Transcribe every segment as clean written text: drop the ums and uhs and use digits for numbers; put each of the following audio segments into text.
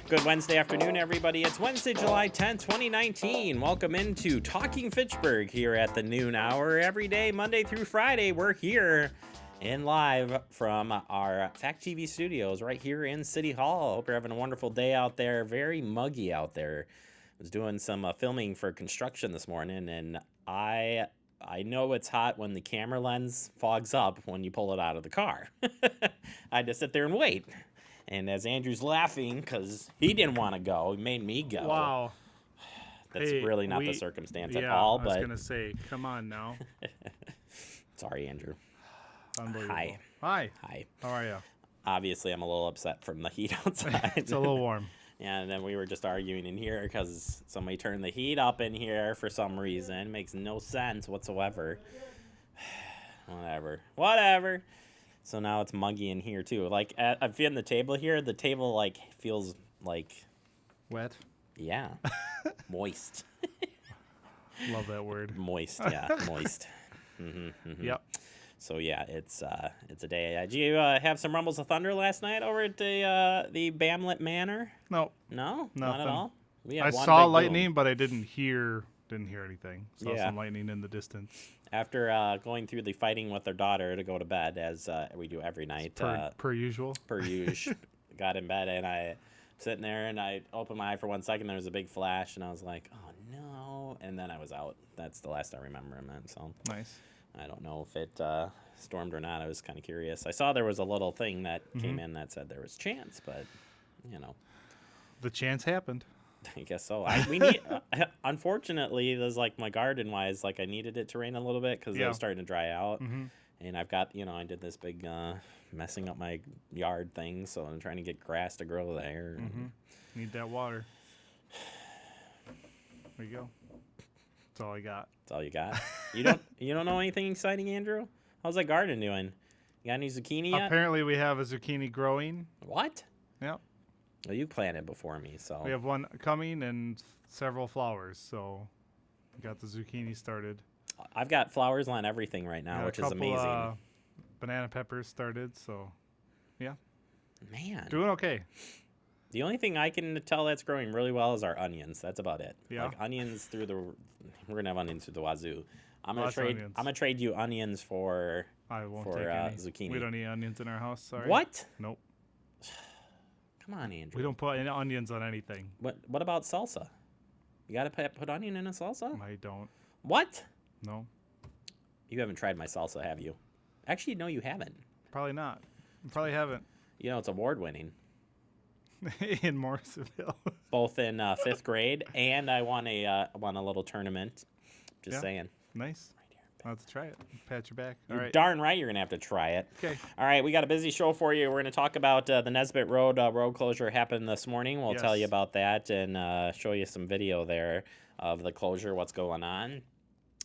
Good Wednesday afternoon, everybody. It's Wednesday, July 10th, 2019. Welcome into Talking Fitchburg here at the noon hour. Every day, Monday through Friday, we're here and live from our Fact TV studios right here in City Hall. Hope you're having a wonderful day out there. Very muggy out there. I was doing some filming for construction this morning, and I know it's hot when the camera lens fogs up when you pull it out of the car. I had to sit there and wait. And as Andrew's laughing because he didn't want to go, he made me go. Wow. That's really not the circumstance at yeah, all. I was going to say, come on now. Sorry, Andrew. Unbelievable. Hi. Hi. Hi. How are you? Obviously, I'm a little upset from the heat outside. It's a little warm. Yeah, and then we were just arguing in here because somebody turned the heat up in here for some reason. Makes no sense whatsoever. Whatever. So now it's muggy in here too. Like I'm feeling the table here. The table like feels like wet. Yeah, moist. Love that word. Moist. Yeah, moist. Yep. So yeah, it's a day. Did you have some rumbles of thunder last night over at the Bamlet Manor? No. No, nothing. Not at all. I saw lightning, but I didn't hear anything. Saw some lightning in the distance. After going through the fighting with their daughter to go to bed, as we do every night. Per usual. Per usual. Got in bed, and I sitting there, and I opened my eye for 1 second. There was a big flash, and I was like, oh, no. And then I was out. That's the last I remember of it. So nice. I don't know if it stormed or not. I was kind of curious. I saw there was a little thing that came in that said there was chance, but, you know. The chance happened. I guess so. We need. Unfortunately, there's like my garden wise, like I needed it to rain a little bit because it was starting to dry out, and I've got I did this big messing up my yard thing, so I'm trying to get grass to grow there. Need that water. There you go. That's all I got. That's all you got. You don't know anything exciting, Andrew? How's that garden doing? You got any zucchini yet? Apparently, we have a zucchini growing. What? Yep. Well, you planted before me, so we have one coming and several flowers. So, we got the zucchini started. I've got flowers on everything right now, which is amazing. Banana peppers started, so yeah. Man, doing okay. The only thing I can tell that's growing really well is our onions. That's about it. Yeah. Like onions we're gonna have onions through the wazoo. I'm gonna trade you onions for zucchini. We don't eat onions in our house. Sorry. What? Nope. Come on, Andrew. We don't put any onions on anything. What about salsa? You gotta put onion in a salsa? I don't. What? No. You haven't tried my salsa, have you? Actually, no, you haven't. Probably not. Probably haven't. It's award-winning. In Morrisville. Both in 5th grade, and I won a little tournament. Just saying. Nice. I'll have to try it. Pat your back. All You're right. darn right you're going to have to try it. Okay. All right, we got a busy show for you. We're going to talk about the Nesbitt road closure happened this morning. We'll tell you about that and show you some video there of the closure, what's going on.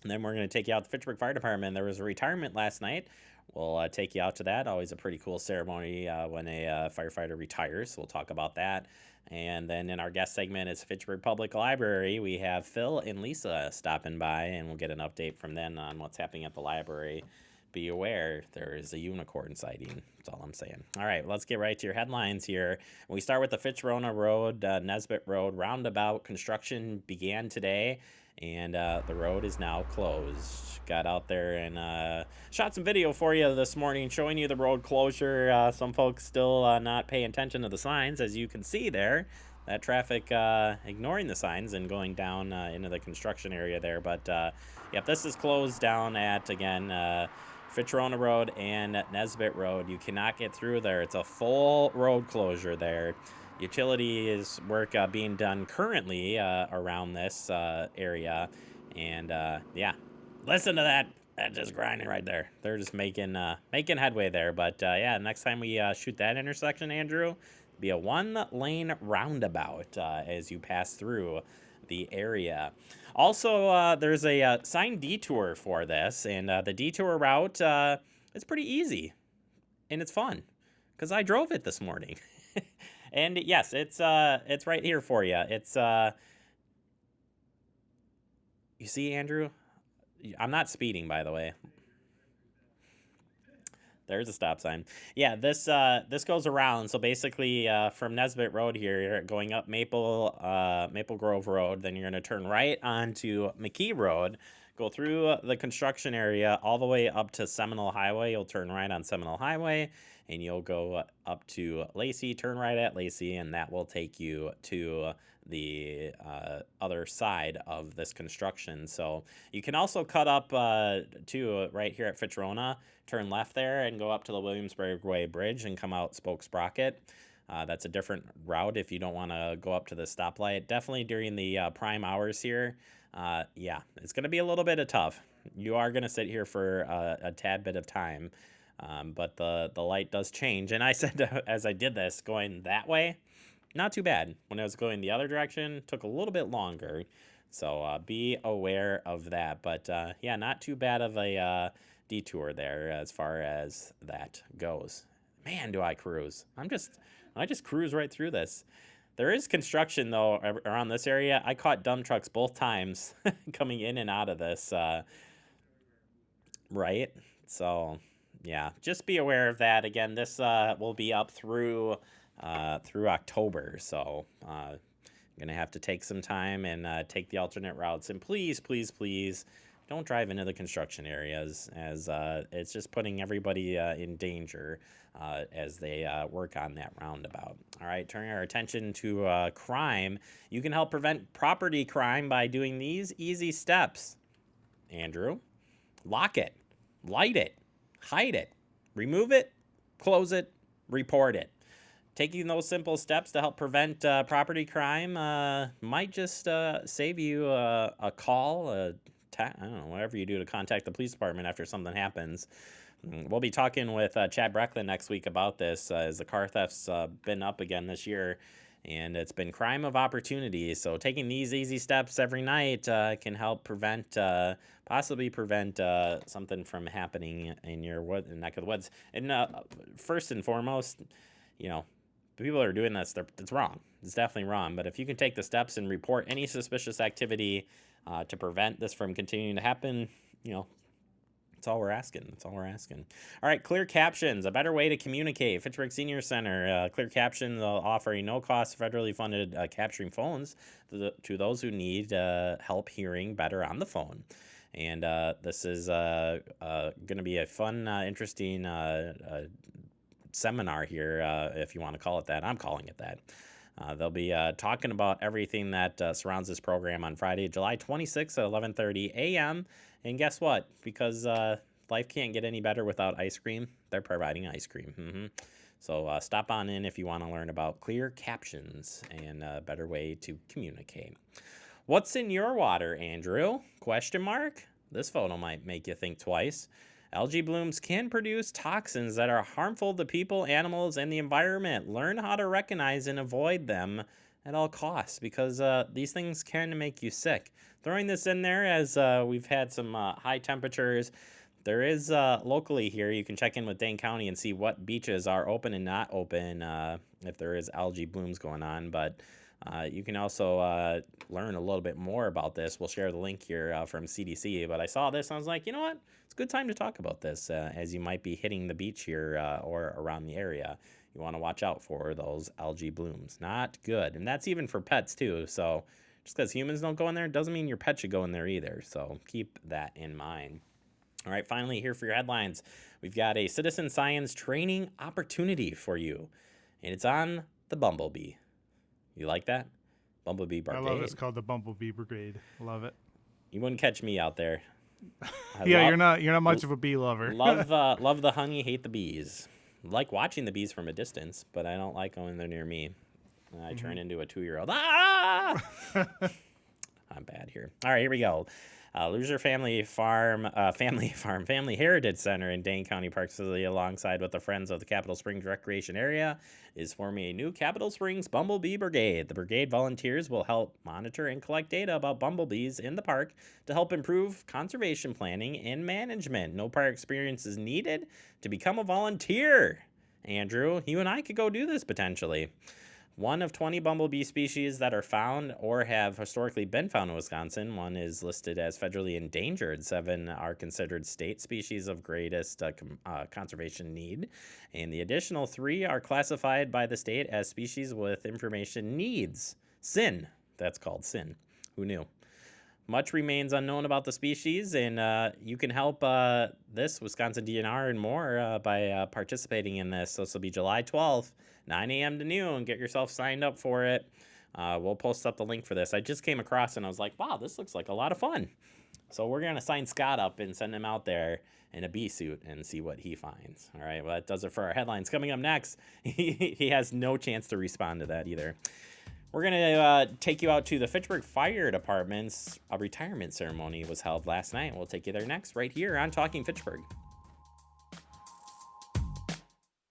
And then we're going to take you out to the Fitchburg Fire Department. There was a retirement last night. We'll take you out to that. Always a pretty cool ceremony when a firefighter retires. So we'll talk about that. And then in our guest segment, it's Fitchburg Public Library. We have Phil and Lisa stopping by, and we'll get an update from them on what's happening at the library. Be aware, there is a unicorn sighting. That's all I'm saying. All right, let's get right to your headlines here. We start with the Fitchrona Road, Nesbitt Road roundabout. Construction began today, and the road is now closed. Got out there and shot some video for you this morning showing you the road closure. Some folks still not paying attention to the signs, as you can see there. That traffic ignoring the signs and going down into the construction area there. But, yep, this is closed down at, again, Fitchrona Road and Nesbitt Road. You cannot get through there. It's a full road closure there. Utilities work being done currently around this area. And, yeah, listen to that. That's just grinding right there. They're just making headway there. But, yeah, next time we shoot that intersection, Andrew, be a 1-lane roundabout as you pass through the area. Also, there's a signed detour for this, and the detour route is pretty easy, and it's fun because I drove it this morning. And yes, it's right here for you. It's you see, Andrew, I'm not speeding, by the way. There's a stop sign. Yeah, this goes around. So basically, from Nesbitt Road here, you're going up Maple Grove Road. Then you're gonna turn right onto McKee Road, go through the construction area all the way up to Seminole Highway. You'll turn right on Seminole Highway, and you'll go up to Lacey. Turn right at Lacey, and that will take you to the other side of this construction. So you can also cut up to right here at Fitchrona, turn left there and go up to the Williamsburg Way Bridge and come out Spoke Sprocket. That's a different route if you don't want to go up to the stoplight. Definitely during the prime hours here. Yeah, it's going to be a little bit of tough. You are going to sit here for a tad bit of time, but the light does change. And I said as I did this, going that way, not too bad. When I was going the other direction, took a little bit longer. So be aware of that. But yeah, not too bad of a detour there as far as that goes. Man, do I cruise. I just cruise right through this. There is construction, though, around this area. I caught dump trucks both times coming in and out of this. Right? So, yeah, just be aware of that. Again, this will be up through October, so I'm gonna have to take some time and take the alternate routes. And please don't drive into the construction areas, as it's just putting everybody in danger as they work on that roundabout. All right, turning our attention to crime. You can help prevent property crime by doing these easy steps. Andrew, lock it, light it, hide it, remove it, close it, report it. Taking those simple steps to help prevent property crime might just save you a call, I don't know, whatever you do to contact the police department after something happens. We'll be talking with Chad Brecklin next week about this, as the car theft's been up again this year, and it's been crime of opportunity. So taking these easy steps every night can help possibly prevent something from happening in your neck of the woods. And first and foremost, the people that are doing this, it's wrong. It's definitely wrong. But if you can take the steps and report any suspicious activity to prevent this from continuing to happen, that's all we're asking. That's all we're asking. All right, ClearCaptions, a better way to communicate. Fitchburg Senior Center, ClearCaptions will offer a no-cost federally funded capturing phones to those who need help hearing better on the phone. And this is going to be a fun, interesting seminar here, if you want to call it that. I'm calling it that. They'll be talking about everything that surrounds this program on Friday, July 26th at 11:30 a.m. And guess what? Because life can't get any better without ice cream, they're providing ice cream. So stop on in if you want to learn about ClearCaptions and a better way to communicate. What's in your water, Andrew? Question mark? This photo might make you think twice. Algae blooms can produce toxins that are harmful to people, animals, and the environment. Learn how to recognize and avoid them at all costs, because these things can make you sick. Throwing this in there as we've had some high temperatures. There is locally here, you can check in with Dane County and see what beaches are open and not open if there is algae blooms going on. But you can also learn a little bit more about this. We'll share the link here from CDC. But I saw this and I was like, you know what? It's a good time to talk about this as you might be hitting the beach here or around the area. You want to watch out for those algae blooms. Not good. And that's even for pets too. So just because humans don't go in there doesn't mean your pet should go in there either. So keep that in mind. All right, finally here for your headlines. We've got a citizen science training opportunity for you. And it's on the Bumblebee. You like that? Bumblebee Brigade. I love it. It's called the Bumblebee Brigade. Love it. You wouldn't catch me out there. You're not much of a bee lover. love the honey, hate the bees. Like watching the bees from a distance, but I don't like when they're near me. I turn into a 2-year-old. Ah! I'm bad here. All right, here we go. Loser Family Heritage Center in Dane County Park Facility, alongside with the Friends of the Capital Springs Recreation Area, is forming a new Capital Springs Bumblebee Brigade. The brigade volunteers will help monitor and collect data about bumblebees in the park to help improve conservation planning and management. No prior experience is needed to become a volunteer. Andrew, you and I could go do this potentially. One of 20 bumblebee species that are found or have historically been found in Wisconsin. One is listed as federally endangered. 7 are considered state species of greatest conservation need. And the additional 3 are classified by the state as species with information needs. SIN. That's called SIN. Who knew? Much remains unknown about the species, and you can help this Wisconsin DNR and more by participating in this. So this will be July 12th, 9 a.m. to noon. Get yourself signed up for it. We'll post up the link for this. I just came across and I was like, wow, this looks like a lot of fun. So we're going to sign Scott up and send him out there in a bee suit and see what he finds. All right, well, that does it for our headlines. Coming up next, he has no chance to respond to that either. We're going to take you out to the Fitchburg Fire Department's retirement ceremony was held last night. We'll take you there next, right here on Talking Fitchburg.